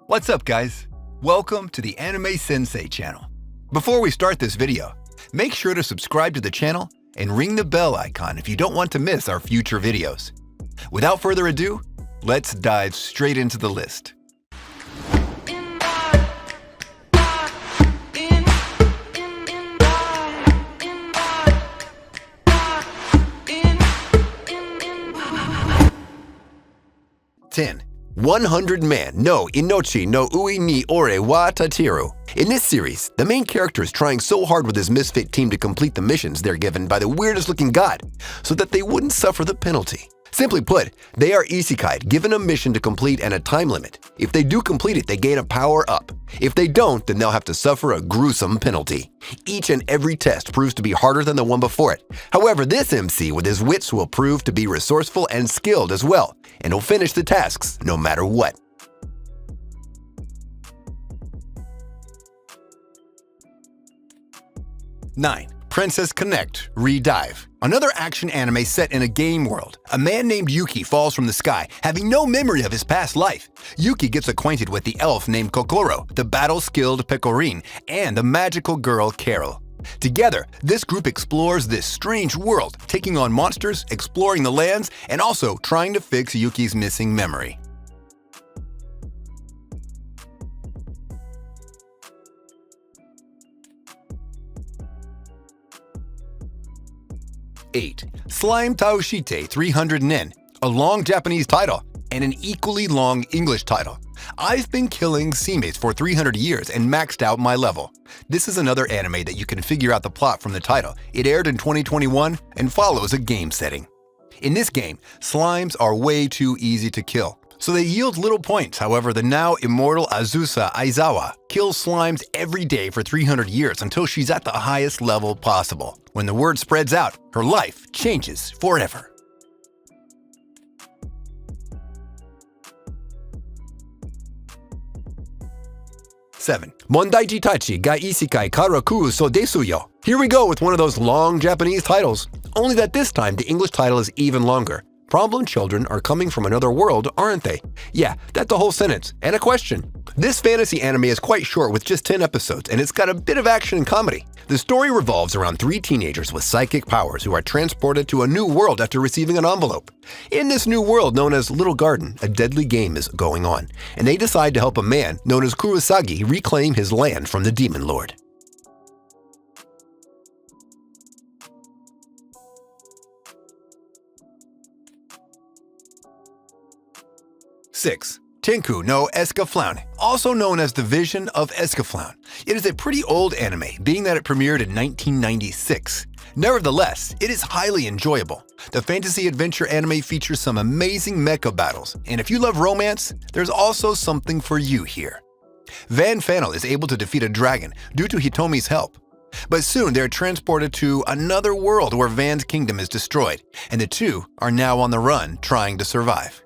What's up, guys? Welcome to the Anime Sensei channel. Before we start this video, make sure to subscribe to the channel and ring the bell icon if you don't want to miss our future videos. Without further ado, let's dive straight into the list. Ten. 100-man no Inochi no Ui ni Ore wa Tateru. In this series, the main character is trying so hard with his misfit team to complete the missions they're given by the weirdest looking god, so that they wouldn't suffer the penalty. Simply put, they are isekai given a mission to complete and a time limit. If they do complete it, they gain a power up. If they don't, then they'll have to suffer a gruesome penalty. Each and every test proves to be harder than the one before it. However, this MC with his wits will prove to be resourceful and skilled as well, and will finish the tasks no matter what. Nine. Princess Connect Redive. Another action anime set in a game world. A man named Yuki falls from the sky, having no memory of his past life. Yuki gets acquainted with the elf named Kokoro, the battle-skilled Pecorin, and the magical girl Carol. Together, this group explores this strange world, taking on monsters, exploring the lands, and also trying to fix Yuki's missing memory. 8. Slime Taoshite 300 Nen, a long Japanese title and an equally long English title. I've been killing Seamates for 300 years and maxed out my level. This is another anime that you can figure out the plot from the title. It aired in 2021 and follows a game setting. In this game, slimes are way too easy to kill, so they yield little points. However, the now immortal Azusa Aizawa kills slimes every day for 300 years until she's at the highest level possible. When the word spreads out, her life changes forever. 7. Mondaiji Tachi ga Isekai Karaku so desu yo. Here we go with one of those long Japanese titles, only that this time the English title is even longer. Problem children are coming from another world, aren't they? Yeah, that's the whole sentence, and a question. This fantasy anime is quite short with just 10 episodes, and it's got a bit of action and comedy. The story revolves around 3 teenagers with psychic powers who are transported to a new world after receiving an envelope. In this new world known as Little Garden, a deadly game is going on, and they decide to help a man known as Kurosagi reclaim his land from the Demon Lord. 6. Tenku no Escaflowne, also known as The Vision of Escaflowne. It is a pretty old anime, being that it premiered in 1996. Nevertheless, it is highly enjoyable. The fantasy adventure anime features some amazing mecha battles, and if you love romance, there's also something for you here. Van Fannel is able to defeat a dragon due to Hitomi's help. But soon they're transported to another world where Van's kingdom is destroyed, and the two are now on the run trying to survive.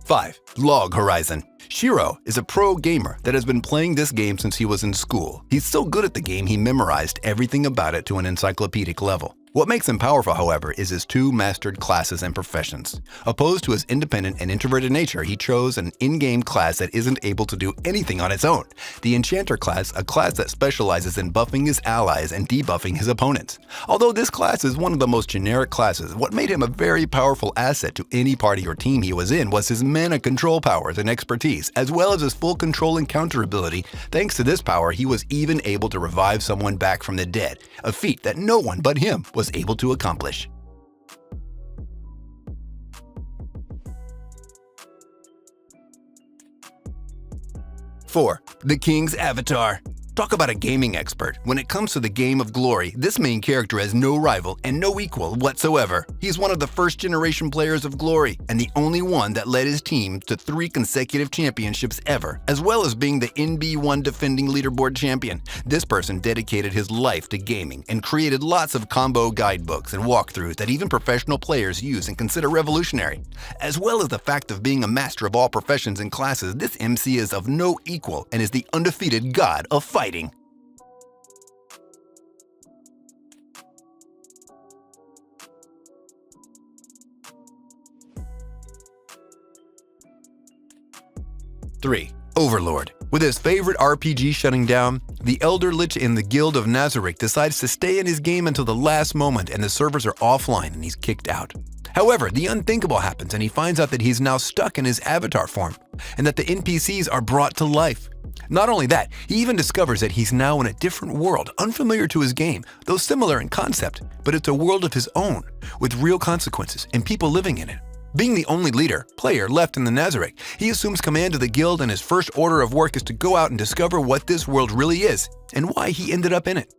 5. Log Horizon. Shiro is a pro gamer that has been playing this game since he was in school. He's so good at the game he memorized everything about it to an encyclopedic level. What makes him powerful, however, is his 2 mastered classes and professions. Opposed to his independent and introverted nature, he chose an in-game class that isn't able to do anything on its own. The Enchanter class, a class that specializes in buffing his allies and debuffing his opponents. Although this class is one of the most generic classes, what made him a very powerful asset to any party or team he was in was his mana control powers and expertise, as well as his full control and counter ability. Thanks to this power, he was even able to revive someone back from the dead, a feat that no one but him was able to accomplish. 4. The King's Avatar. Talk about a gaming expert. When it comes to the game of glory, this main character has no rival and no equal whatsoever. He's one of the first-generation players of glory, and the only one that led his team to 3 consecutive championships ever, as well as being the NB1 defending leaderboard champion. This person dedicated his life to gaming and created lots of combo guidebooks and walkthroughs that even professional players use and consider revolutionary. As well as the fact of being a master of all professions and classes, this MC is of no equal and is the undefeated god of fighting. 3. Overlord. With his favorite RPG shutting down, the Elder Lich in the Guild of Nazarick decides to stay in his game until the last moment and the servers are offline and he's kicked out. However, the unthinkable happens and he finds out that he's now stuck in his avatar form and that the NPCs are brought to life. Not only that, he even discovers that he's now in a different world, unfamiliar to his game, though similar in concept, but it's a world of his own, with real consequences and people living in it. Being the only player left in the Nazarick, he assumes command of the guild and his first order of work is to go out and discover what this world really is and why he ended up in it.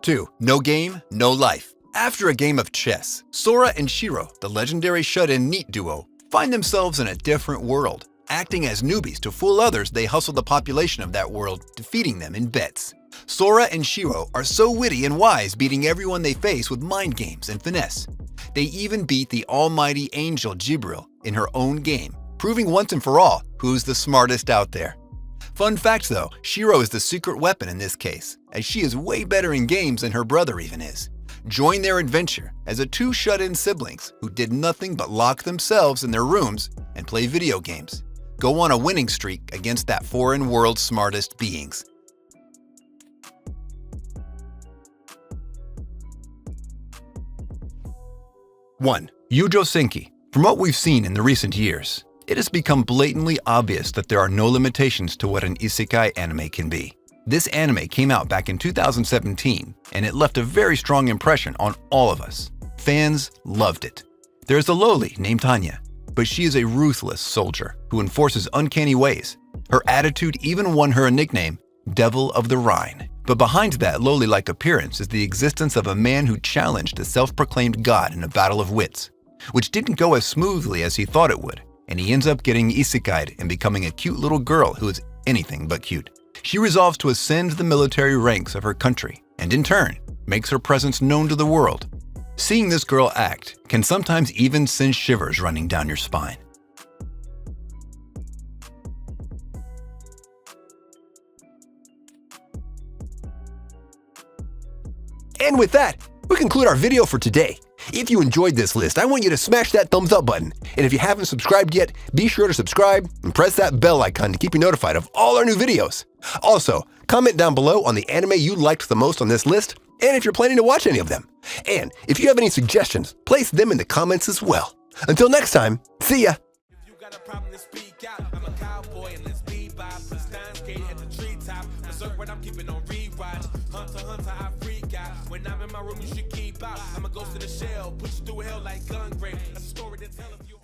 Two, no game, no life. After a game of chess, Sora and Shiro, the legendary shut-in NEET duo, find themselves in a different world. Acting as newbies to fool others, they hustle the population of that world, defeating them in bets. Sora and Shiro are so witty and wise, beating everyone they face with mind games and finesse. They even beat the almighty angel Jibril in her own game, proving once and for all who's the smartest out there. Fun fact though, Shiro is the secret weapon in this case, as she is way better in games than her brother even is. Join their adventure as two shut-in siblings who did nothing but lock themselves in their rooms and play video games. Go on a winning streak against that foreign world's smartest beings. 1. Yujo Senki. From what we've seen in the recent years, it has become blatantly obvious that there are no limitations to what an isekai anime can be. This anime came out back in 2017, and it left a very strong impression on all of us. Fans loved it. There's a loli named Tanya, but she is a ruthless soldier who enforces uncanny ways. Her attitude even won her a nickname, Devil of the Rhine. But behind that lowly-like appearance is the existence of a man who challenged a self-proclaimed god in a battle of wits, which didn't go as smoothly as he thought it would, and he ends up getting isekai'd and becoming a cute little girl who is anything but cute. She resolves to ascend the military ranks of her country, and in turn, makes her presence known to the world. Seeing this girl act can sometimes even send shivers running down your spine. And with that, we conclude our video for today. If you enjoyed this list, I want you to smash that thumbs up button. And if you haven't subscribed yet, be sure to subscribe and press that bell icon to keep you notified of all our new videos. Also, comment down below on the anime you liked the most on this list, and if you're planning to watch any of them. And if you have any suggestions, place them in the comments as well. Until next time, see ya! If you got a problem to speak out, I'm a cowboy and let's bebop. The Steins Gate at the treetop. Berserk what I'm keeping on rewatch. Hunter, I freak out. When I'm in my room, you should keep out. I'm a ghost in the shell, put you through hell like gun grave. That's a story to tell if you